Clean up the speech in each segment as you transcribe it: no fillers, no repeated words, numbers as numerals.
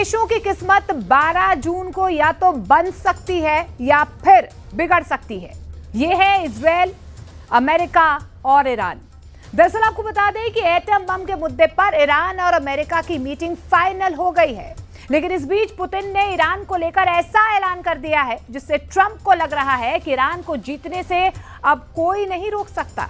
देशों की किस्मत 12 जून को या तो बन सकती है या फिर बिगड़ सकती है। ये है इजराइल, अमेरिका और ईरान। दरअसल आपको बता दें कि एटम बम के मुद्दे पर ईरान और अमेरिका की मीटिंग फाइनल हो गई है, लेकिन इस बीच पुतिन ने ईरान को लेकर ऐसा ऐलान कर दिया है जिससे ट्रंप को लग रहा है कि ईरान को जीतने से अब कोई नहीं रोक सकता।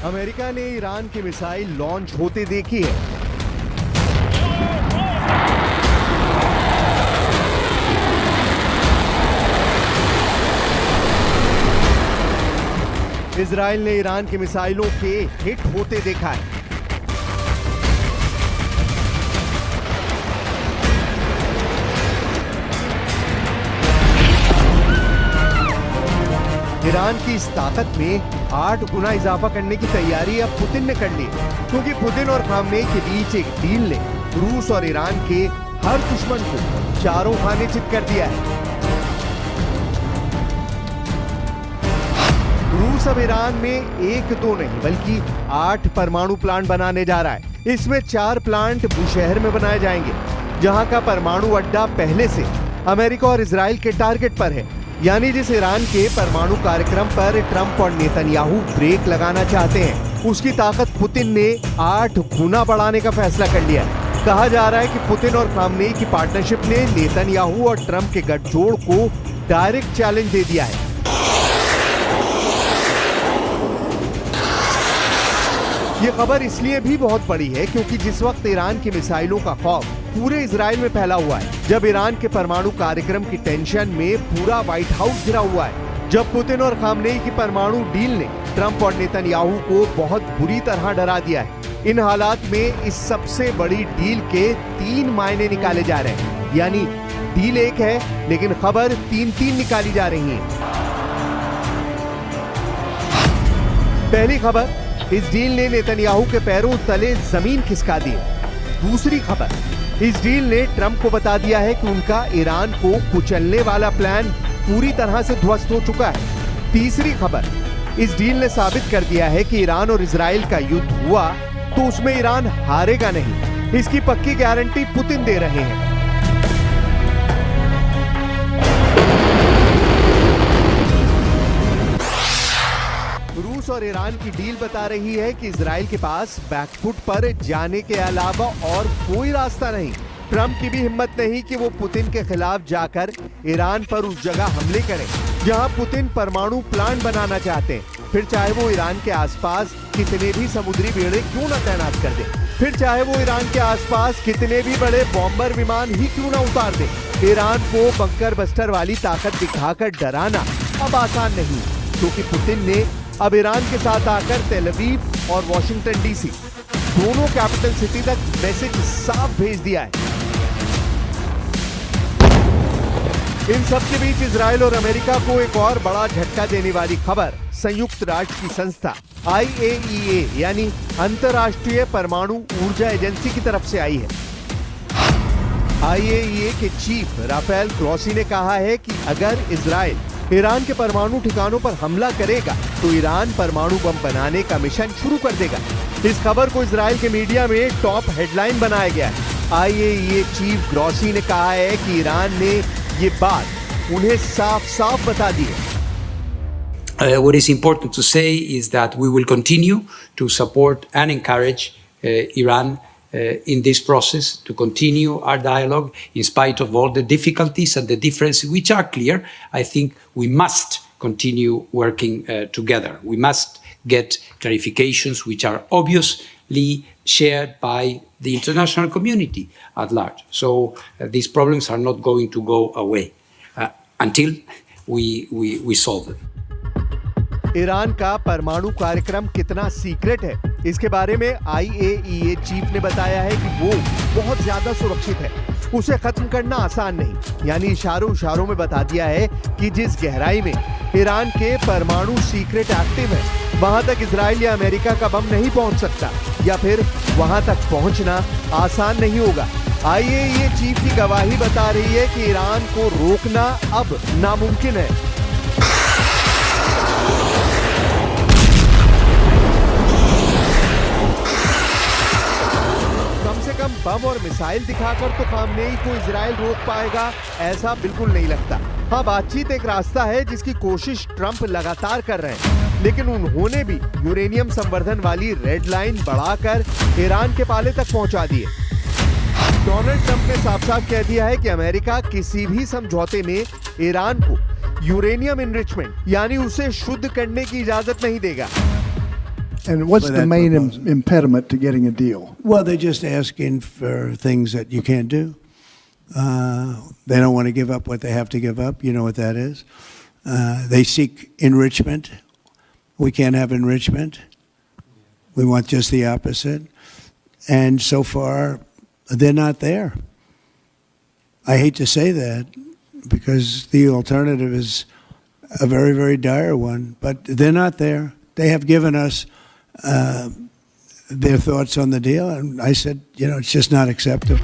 अमेरिका ने ईरान की मिसाइल लॉन्च होते देखी है। इजराइल ने ईरान की मिसाइलों के हिट होते देखा है। ईरान की इस ताकत में 8 गुना इजाफा करने की तैयारी अब पुतिन ने कर ली, क्योंकि पुतिन और खामनेई के बीच एक डील ने रूस और ईरान के हर दुश्मन को चारों खाने चित कर दिया है। रूस अब ईरान में 1-2 नहीं बल्कि 8 परमाणु प्लांट बनाने जा रहा है। इसमें 4 प्लांट बुशहर में बनाए जाएंगे, जहां का परमाणु अड्डा पहले से अमेरिका और इजराइल के टारगेट पर है। यानी जिस ईरान के परमाणु कार्यक्रम पर ट्रंप और नेतन्याहू ब्रेक लगाना चाहते हैं, उसकी ताकत पुतिन ने 8 गुना बढ़ाने का फैसला कर लिया है। कहा जा रहा है कि पुतिन और खामनेई की पार्टनरशिप ने नेतन्याहू और ट्रंप के गठजोड़ को डायरेक्ट चैलेंज दे दिया है। ये खबर इसलिए भी बहुत बड़ी है क्योंकि जिस वक्त ईरान की मिसाइलों का खौफ पूरे इजराइल में फैला हुआ है, जब ईरान के परमाणु कार्यक्रम की टेंशन में पूरा व्हाइट हाउस घिरा हुआ है, जब पुतिन और खामनेई की परमाणु डील ने ट्रंप और नेतन्याहू को बहुत बुरी तरह डरा दिया है, इन हालात में इस सबसे बड़ी डील के 3 मायने निकाले जा रहे हैं। यानी डील एक है लेकिन खबर 3-3 निकाली जा रही है। पहली खबर, इस डील ने नेतन्याहू के पैरों तले जमीन खिसका दी। दूसरी खबर, इस डील ने ट्रंप को बता दिया है कि उनका ईरान को कुचलने वाला प्लान पूरी तरह से ध्वस्त हो चुका है। तीसरी खबर, इस डील ने साबित कर दिया है कि ईरान और इजराइल का युद्ध हुआ तो उसमें ईरान हारेगा नहीं, इसकी पक्की गारंटी पुतिन दे रहे हैं। रूस और ईरान की डील बता रही है कि इजराइल के पास बैकफुट पर जाने के अलावा और कोई रास्ता नहीं। ट्रंप की भी हिम्मत नहीं कि वो पुतिन के खिलाफ जाकर ईरान पर उस जगह हमले करें जहां पुतिन परमाणु प्लांट बनाना चाहते हैं। फिर चाहे वो ईरान के आसपास कितने भी समुद्री बेड़े क्यों न तैनात कर दे, फिर चाहे वो ईरान के आसपास कितने भी बड़े बॉम्बर विमान ही क्यों न उतार दे, ईरान को बंकर बस्टर वाली ताकत दिखाकर डराना अब आसान नहीं, क्योंकि पुतिन ने अब ईरान के साथ आकर तेल अवीव और वॉशिंगटन डीसी दोनों कैपिटल सिटी तक मैसेज साफ भेज दिया है। इन सब के बीच इजराइल और अमेरिका को एक और बड़ा झटका देने वाली खबर संयुक्त राष्ट्र की संस्था IAEA यानी अंतर्राष्ट्रीय परमाणु ऊर्जा एजेंसी की तरफ से आई है। IAEA के चीफ राफेल ग्रॉसी ने कहा है कि अगर इजराइल ईरान के परमाणु ठिकानों पर हमला करेगा तो ईरान परमाणु बम बनाने का मिशन शुरू कर देगा। इस खबर को इजराइल के मीडिया में टॉप हेडलाइन बनाया गया है। IAEA चीफ ग्रॉसी ने कहा है कि ईरान ने ये बात उन्हें साफ-साफ बता दी है। What is important to say is that we will continue to support and encourage Iran in this process, to continue our dialogue in spite of all the difficulties and the differences which are clear. I think we must continue working together. We must get clarifications which are obviously shared by the international community at large. So these problems are not going to go away until we solve them. Iran का परमाणु कार्यक्रम कितना secret है, इसके बारे में IAEA chief ने बताया है कि वो बहुत ज्यादा सुरक्षित है, उसे खत्म करना आसान नहीं। यानी इशारों में बता दिया है कि जिस गहराई में ईरान के परमाणु सीक्रेट एक्टिव है, वहां तक इजराइल या अमेरिका का बम नहीं पहुंच सकता, या फिर वहां तक पहुंचना आसान नहीं होगा। IAEA चीफ की गवाही बता रही है कि ईरान को रोकना अब नामुमकिन है। कम बम और मिसाइल दिखाकर तो खामनेई को इजराइल रोक पाएगा, ऐसा बिल्कुल नहीं लगता। हाँ, बातचीत एक रास्ता है जिसकी कोशिश ट्रंप लगातार कर रहे हैं, लेकिन उन्होंने भी यूरेनियम संवर्धन वाली रेड लाइन बढ़ाकर ईरान के पाले तक पहुंचा दिए। डोनाल्ड ट्रंप ने साफ-साफ कह दिया है कि अमेरिका किसी भी समझौते में ईरान को यूरेनियम एनरिचमेंट यानी उसे शुद्ध करने की इजाजत नहीं देगा। And what's the main impediment to getting a deal? Well, they're just asking for things that you can't do. They don't want to give up what they have to give up. You know what that is. They seek enrichment. We can't have enrichment. We want just the opposite. And so far, they're not there. I hate to say that because the alternative is a very, very dire one, but they're not there. They have given us their thoughts on the deal, and I said, it's just not acceptable.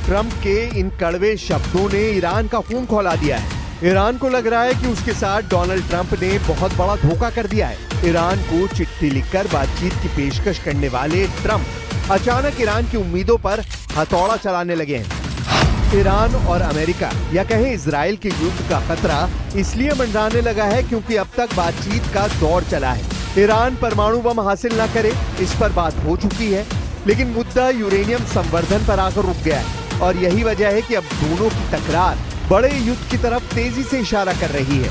Trump के इन कड़वे शब्दों ने Iran का खून खौला दिया है। Iran को लग रहा है कि उसके साथ डोनाल्ड ट्रंप ने बहुत बड़ा धोखा कर दिया है। ईरान को चिट्ठी लिखकर बातचीत की पेशकश करने वाले ट्रंप अचानक ईरान की उम्मीदों पर हथौड़ा चलाने लगे हैं। ईरान और अमेरिका या कहें इजराइल के युद्ध का खतरा इसलिए मंडराने लगा है क्योंकि अब तक बातचीत का दौर चला है। ईरान परमाणु बम हासिल न करे, इस पर बात हो चुकी है, लेकिन मुद्दा यूरेनियम संवर्धन पर आकर रुक गया है और यही वजह है कि अब दोनों की तकरार बड़े युद्ध की तरफ तेजी से इशारा कर रही है।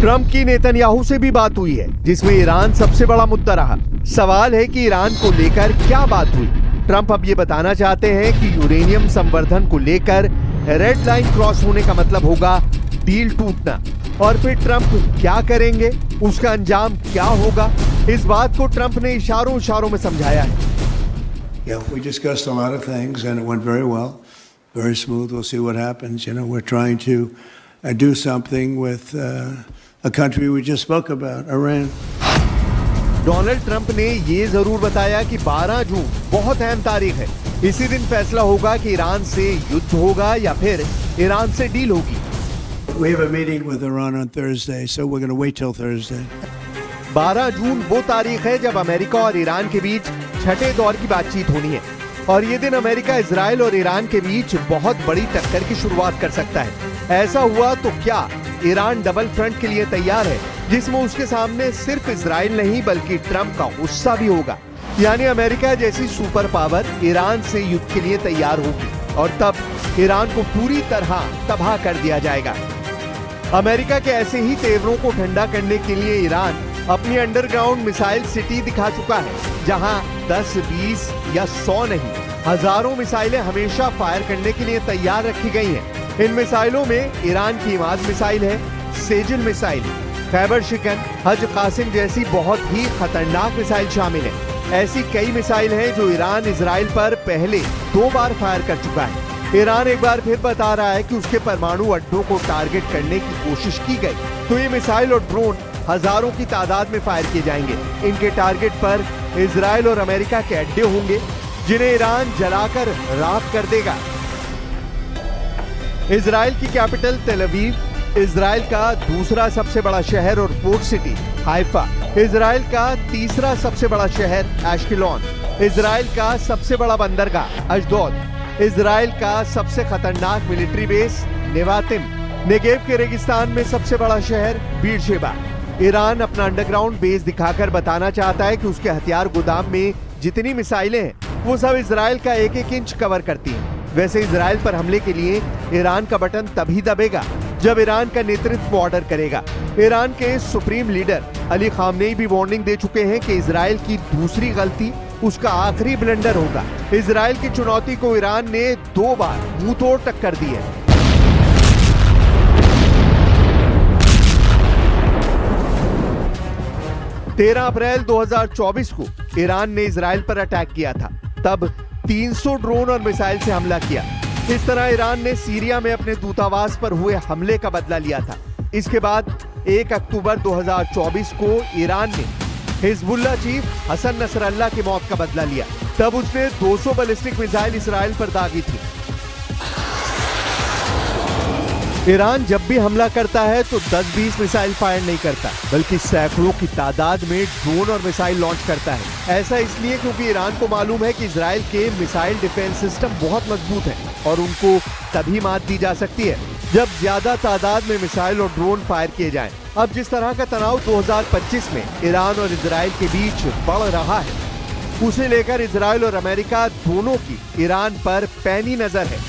ट्रंप की नेतन्याहू से भी बात हुई है जिसमें ईरान सबसे बड़ा मुद्दा रहा। सवाल है कि ईरान को लेकर क्या बात हुई। ट्रंप अब ये बताना चाहते हैं कि यूरेनियम संवर्धन को लेकर रेड लाइन क्रॉस होने का मतलब होगा डील टूटना, और फिर ट्रंप क्या करेंगे, उसका अंजाम क्या होगा, इस बात को ट्रंप ने इशारों में समझाया है। Yeah, we discussed a lot of things and it went very well, very smooth. We'll see what happens. We're trying to do something with a country we just spoke about, Iran. Donald Trump ने ये जरूर बताया कि 12 जून बहुत अहम तारीख है। इसी दिन फैसला होगा कि ईरान से युद्ध होगा या फिर ईरान से डील होगी। We have a meeting with Iran on Thursday, so we're going to wait till Thursday. 12 जून वो तारीख है जब अमेरिका और ईरान के बीच छठे दौर की बातचीत होनी है, और ये दिन अमेरिका, इजराइल और ईरान के बीच बहुत बड़ी टक्कर की शुरुआत कर सकता है। ऐसा हुआ तो क्या ईरान डबल फ्रंट के लिए तैयार है, जिसमें उसके सामने सिर्फ इजराइल नहीं बल्कि ट्रंप का गुस्सा भी होगा। यानी अमेरिका जैसी सुपर पावर ईरान से युद्ध के लिए तैयार होगी और तब ईरान को पूरी तरह तबाह कर दिया जाएगा। अमेरिका के ऐसे ही तेवरों को ठंडा करने के लिए ईरान अपनी अंडरग्राउंड मिसाइल सिटी दिखा चुका है, जहां 10, 20 या 100 नहीं, हजारों मिसाइलें हमेशा फायर करने के लिए तैयार रखी गई हैं। इन मिसाइलों में ईरान की इमाद मिसाइल है, सेजल मिसाइल, खैबर शिकन, हज कासिम जैसी बहुत ही खतरनाक मिसाइल शामिल है। ऐसी कई मिसाइल हैं जो ईरान इजराइल पर पहले 2 बार फायर कर चुका है। ईरान एक बार फिर बता रहा है कि उसके परमाणु अड्डों को टारगेट करने की कोशिश की गई तो ये मिसाइल और ड्रोन हजारों की तादाद में फायर किए जाएंगे। इनके टारगेट पर इजराइल और अमेरिका के अड्डे होंगे, जिन्हें ईरान जलाकर राख कर देगा। इजराइल की कैपिटल तेल अवीव, इजराइल का दूसरा सबसे बड़ा शहर और पोर्ट सिटी हाइफा, इजराइल का तीसरा सबसे बड़ा शहर एश्केलॉन, इजराइल का सबसे बड़ा बंदरगाह अशदोद, इजराइल का सबसे खतरनाक मिलिट्री बेस नेवातिम, नेगेव के रेगिस्तान में सबसे बड़ा शहर बीरशेबा। ईरान अपना अंडरग्राउंड बेस दिखाकर बताना चाहता है कि उसके हथियार गोदाम में जितनी मिसाइलें हैं वो सब इजराइल का एक एक इंच कवर करती हैं। वैसे इजराइल पर हमले के लिए ईरान का बटन तभी दबेगा जब ईरान का नेतृत्व ऑर्डर करेगा। ईरान के सुप्रीम लीडर अली खामनेई भी वार्निंग दे चुके हैं कि इजराइल की दूसरी गलती उसका आखिरी ब्लंडर होगा। इजराइल की चुनौती को ईरान ने 2 बार मुंह तोड़ टक्कर दी है। तेरह अप्रैल 2024 को ईरान ने इजराइल पर अटैक किया था। तब 300 ड्रोन और मिसाइल से हमला किया। इस तरह ईरान ने सीरिया में अपने दूतावास पर हुए हमले का बदला लिया था। इसके बाद 1 अक्टूबर 2024 को ईरान ने हिजबुल्लाह चीफ हसन नसरल्लाह की मौत का बदला लिया। तब उसने 200 बैलिस्टिक मिसाइल इजराइल पर दागी थी। ईरान जब भी हमला करता है तो 10-20 मिसाइल फायर नहीं करता, बल्कि सैकड़ों की तादाद में ड्रोन और मिसाइल लॉन्च करता है। ऐसा इसलिए क्योंकि ईरान को मालूम है कि इजराइल के मिसाइल डिफेंस सिस्टम बहुत मजबूत हैं और उनको तभी मात दी जा सकती है जब ज्यादा तादाद में मिसाइल और ड्रोन फायर किए जाएं। अब जिस तरह का तनाव 2025 में ईरान और इजराइल के बीच बढ़ रहा है, उसे लेकर इजराइल और अमेरिका दोनों की ईरान पर पैनी नजर है।